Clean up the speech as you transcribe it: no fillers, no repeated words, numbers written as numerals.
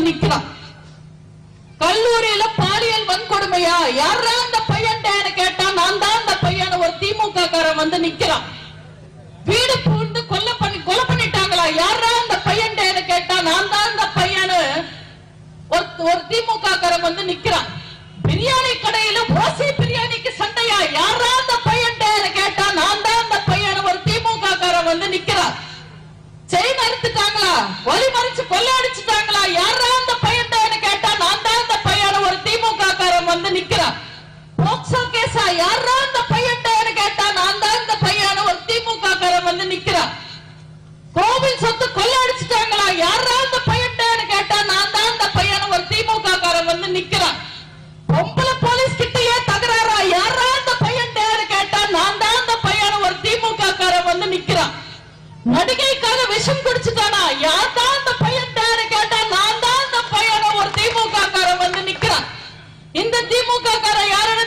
நிக்கிறான். கல்லூரியில பாலியல் வன்கொடுமையா, யாரா அந்த பையன் கேட்டா நான் தான் அந்த பையன் ஒரு திமுக காரன் வந்து நிக்கிறான். வீடு பூந்து கொலை பண்ணிட்டாங்களா, யாரா அந்த பையன் கேட்டா நான் தான் அந்த பையன் ஒரு திமுக காரன் வந்து நிக்கிறான். பிரியாணி கடையில ஓசி பிரியாணிக்கு சண்டையா, யாரா அந்த பையன் கேட்டா நான் தான் அந்த பையன் ஒரு திமுக காரன் வந்து நிக்கிறான். செயின் அறுத்துட்டாங்களா, வழி மறிச்சு கொள்ளை அடிச்சுட்டாங்களா, யாரா அந்த பையன் கேட்டா நான் தான் அந்த பையன் ஒரு திமுக காரன் வந்து நிக்கிறான். போக்சோ கேஸா, யாரா அந்த பையன் கேட்டா நான் தான் அந்த பையன் ஒரு திமுக காரன் வந்து நிக்கிறான். கோவில் சொத்து கொள்ளை அடிச்சுட்டாங்களா, யாரா அந்த பையன் கேட்டா நான் தான் அந்த பையன் ஒரு திமுக காரன் வந்து நிக்கிறான். பொம்பளை போலீஸ் கிட்டயே தகராறா, யாரா அந்த பையன் கேட்டா நான் தான் அந்த பையன் ஒரு திமுக காரன் வந்து நிக்கிறான். நடிகைக்காக விஷம் குடிச்சுட்டானா, யார் தான் அந்த பையன் கேட்டா நான் தான் அந்த பையன் ஒரு திமுக காரன் வந்து நிக்கிறான். இந்த திமுக காரன் யாருன்னு